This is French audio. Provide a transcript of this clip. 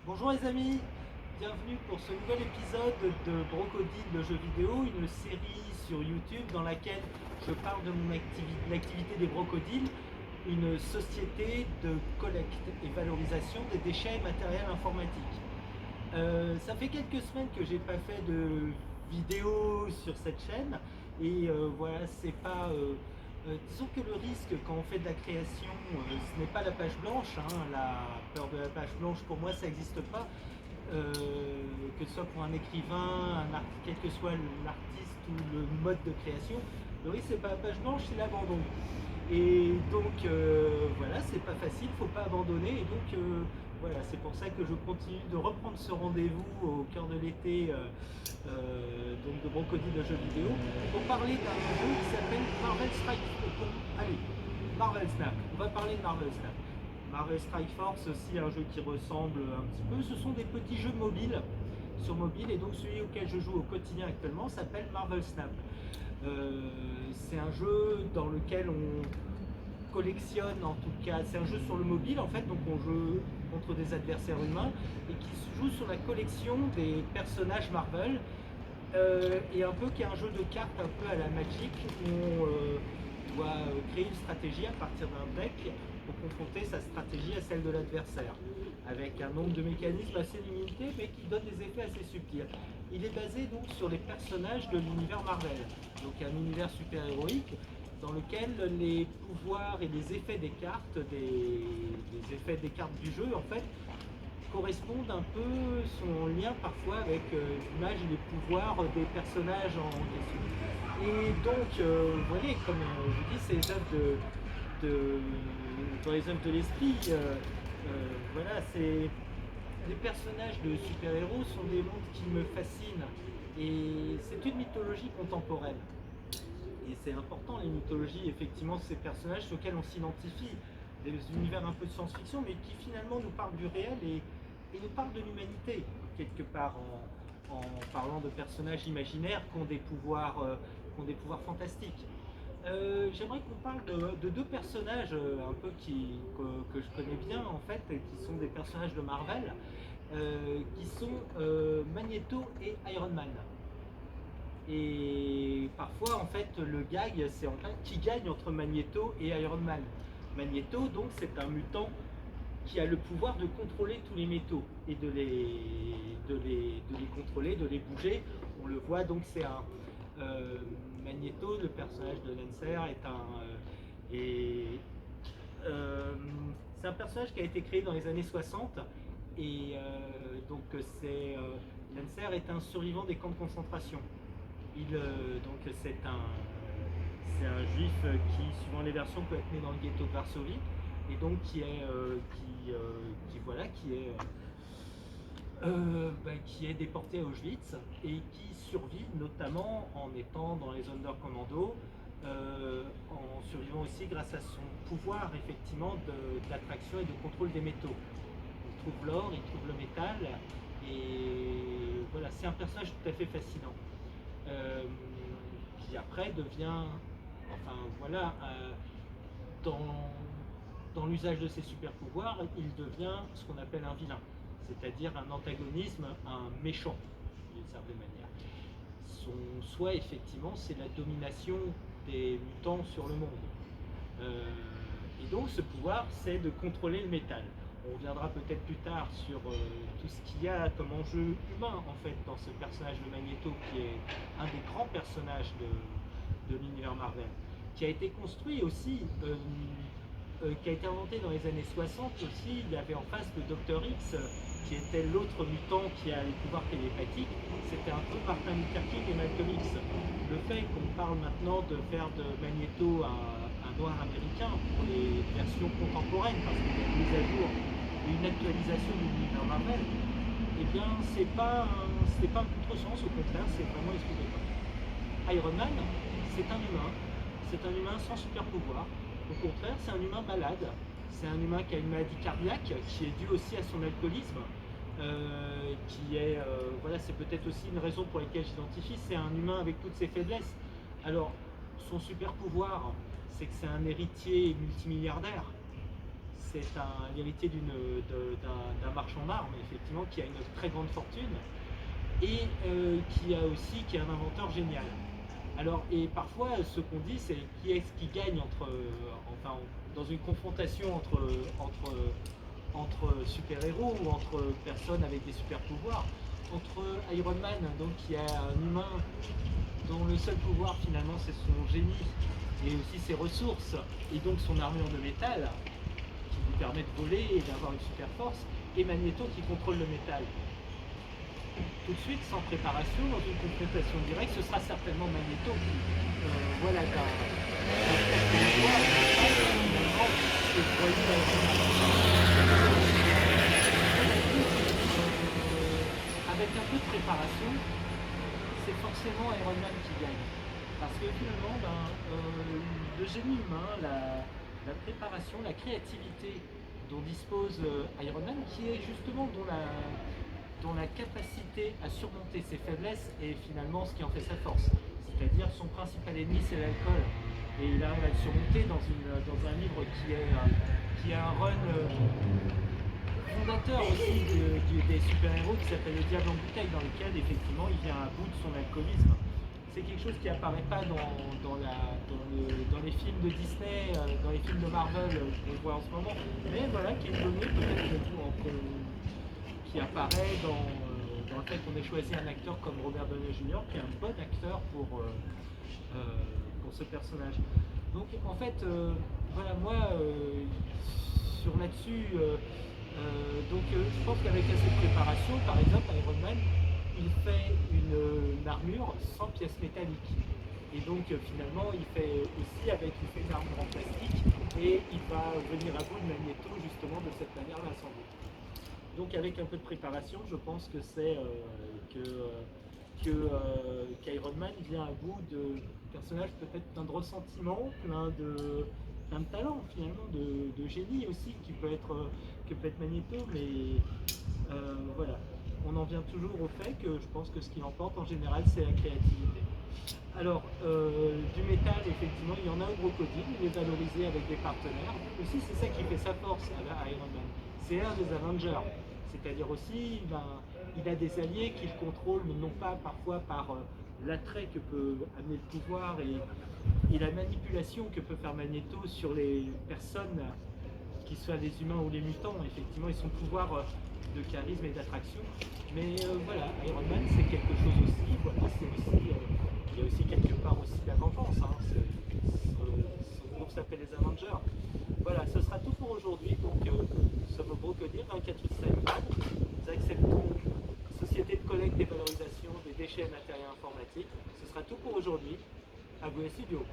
Bonjour les amis, bienvenue pour ce nouvel épisode de Brocodile le jeu vidéo, une série sur YouTube dans laquelle je parle de l'activité des brocodiles, une société de collecte et valorisation des déchets matériels informatiques. Ça fait quelques semaines que j'ai pas fait de vidéo sur cette chaîne et voilà, c'est pas. Disons que le risque quand on fait de la création, ce n'est pas la page blanche, hein, la peur de la page blanche pour moi ça n'existe pas. Que ce soit pour un écrivain, quel que soit l'artiste ou le mode de création, le risque c'est pas la page blanche, c'est l'abandon. Et donc voilà, c'est pas facile, faut pas abandonner. Et donc voilà, c'est pour ça que je continue de reprendre ce rendez-vous au cœur de l'été, donc de Brocodile de jeux vidéo, pour parler d'un jeu qui s'appelle Marvel Strike. Allez, Marvel Snap. On va parler de Marvel Snap. Marvel Strike Force, aussi un jeu qui ressemble un petit peu. Ce sont des petits jeux mobiles sur mobile, et donc celui auquel je joue au quotidien actuellement s'appelle Marvel Snap. C'est un jeu dans lequel on collectionne, en tout cas, c'est un jeu sur le mobile en fait, donc on joue contre des adversaires humains et qui se joue sur la collection des personnages Marvel, et un peu qui est un jeu de cartes un peu à la Magic où on doit créer une stratégie à partir d'un deck pour confronter sa stratégie à celle de l'adversaire, avec un nombre de mécanismes assez limité mais qui donne des effets assez subtils. Il est basé donc sur les personnages de l'univers Marvel, donc un univers super-héroïque dans lequel les pouvoirs et les effets des cartes, des effets des cartes du jeu en fait, correspondent un peu, sont en lien parfois avec l'image et les pouvoirs des personnages en question. Et donc, vous voyez, comme je vous dis, c'est les œuvres dans les œuvres de l'esprit. Voilà, c'est les personnages de super-héros sont des mondes qui me fascinent. Et c'est une mythologie contemporaine. Et c'est important, les mythologies, effectivement, ces personnages auxquels on s'identifie, des univers un peu de science-fiction, mais qui finalement nous parlent du réel et nous parlent de l'humanité, quelque part, en parlant de personnages imaginaires qui ont des pouvoirs fantastiques. J'aimerais qu'on parle de deux personnages un peu que je connais bien, en fait, qui sont des personnages de Marvel, qui sont Magneto et Iron Man. Et parfois, en fait, le gag, c'est en fait qui gagne entre Magneto et Iron Man. Magneto, donc, c'est un mutant qui a le pouvoir de contrôler tous les métaux et de les contrôler, de les bouger. On le voit, donc, c'est un. Magneto, le personnage de Lancer, est un. Et, euh, c'est un personnage qui a été créé dans les années 60. Et donc, Lancer est un survivant des camps de concentration. Donc c'est un juif qui, suivant les versions, peut être né dans le ghetto de Varsovie et donc voilà, qui est déporté à Auschwitz et qui survit notamment en étant dans les Sonderkommando, en survivant aussi grâce à son pouvoir effectivement d'attraction et de contrôle des métaux. Il trouve l'or, il trouve le métal et voilà, c'est un personnage tout à fait fascinant. Euh, qui après devient, enfin voilà, dans, dans l'usage de ses super pouvoirs, il devient ce qu'on appelle un vilain, c'est-à-dire un antagonisme, un méchant, d'une certaine manière. Son souhait, effectivement, c'est la domination des mutants sur le monde. Euh, et donc, ce pouvoir, c'est de contrôler le métal. On reviendra peut-être plus tard sur tout ce qu'il y a comme enjeu humain, en fait, dans ce personnage de Magneto, qui est un des grands personnages de l'univers Marvel, qui a été construit aussi, qui a été inventé dans les années 60 aussi. Il y avait en face le Docteur X, qui était l'autre mutant qui a les pouvoirs télépathiques. C'était un peu Martin Luther King et Malcolm X. Le fait qu'on parle maintenant de faire de Magneto un noir américain pour les versions contemporaines, parce qu'il y a une mise à jour et une actualisation de l'univers Marvel, eh bien, c'est pas un contresens, au contraire, c'est vraiment l'esprit de l'époque. Iron Man, c'est un humain sans super pouvoir. Au contraire, c'est un humain malade. C'est un humain qui a une maladie cardiaque qui est due aussi à son alcoolisme. Voilà, c'est peut-être aussi une raison pour laquelle j'identifie. C'est un humain avec toutes ses faiblesses. Alors, son super pouvoir, c'est que c'est un héritier multimilliardaire. l'héritier d'un marchand d'armes, effectivement, qui a une très grande fortune et qui est un inventeur génial. Alors, et parfois, ce qu'on dit, c'est qui est-ce qui gagne dans une confrontation entre super-héros ou entre personnes avec des super-pouvoirs. Entre Iron Man, donc qui est un humain dont le seul pouvoir finalement c'est son génie et aussi ses ressources et donc son armure de métal qui lui permet de voler et d'avoir une super force, et Magneto qui contrôle le métal. Tout de suite, sans préparation, dans une confrontation directe, ce sera certainement Magneto qui, avec un peu de préparation, c'est forcément Iron Man qui gagne. Parce que finalement, le génie humain, la préparation, la créativité dont dispose Iron Man, qui est justement dont la capacité à surmonter ses faiblesses est finalement ce qui en fait sa force. C'est-à-dire son principal ennemi, c'est l'alcool. Et il arrive à le surmonter dans un livre qui a un run fondateur aussi des super-héros qui s'appelle Le Diable en bouteille, dans lequel effectivement il vient à bout de son alcoolisme. C'est quelque chose qui apparaît pas dans les films de Disney, dans les films de Marvel qu'on voit en ce moment, mais voilà, qui est une donnée peut-être qui apparaît dans le fait qu'on ait choisi un acteur comme Robert Downey Jr., qui est un bon acteur pour ce personnage. Donc en fait, voilà, moi, sur là-dessus, je pense qu'avec assez de préparation, par exemple, Iron Man, il fait une armure sans pièces métalliques. Et donc finalement, il fait une armure en plastique et il va venir à bout de Magneto justement de cette manière-là, sans doute. Donc avec un peu de préparation, je pense que c'est qu'Iron Man vient à bout de personnages peut-être plein de ressentiments, plein de talent finalement, de génie aussi qui peut être Magneto, mais voilà. On en vient toujours au fait que je pense que ce qui l'emporte en général c'est la créativité. Alors, du métal, effectivement, il y en a au Brocodile, il est valorisé avec des partenaires. Aussi, c'est ça qui fait sa force à Iron Man. C'est un des Avengers. C'est-à-dire aussi, il a des alliés qu'il contrôle, mais non pas parfois par l'attrait que peut amener le pouvoir et la manipulation que peut faire Magneto sur les personnes, qu'ils soient les humains ou les mutants. Effectivement, ils ont le pouvoir de charisme et d'attraction. Mais voilà, Iron Man, c'est quelque chose aussi. Voilà, il y a aussi quelque part aussi la vengeance. Hein. Ce groupe s'appelle les Avengers. Voilà, ce sera tout pour aujourd'hui. Donc, nous sommes au Brocodile, 24 rue Saint-Michel. Nous acceptons société de collecte et valorisation des déchets et matériaux informatiques. Ce sera tout pour aujourd'hui. À vous les studios.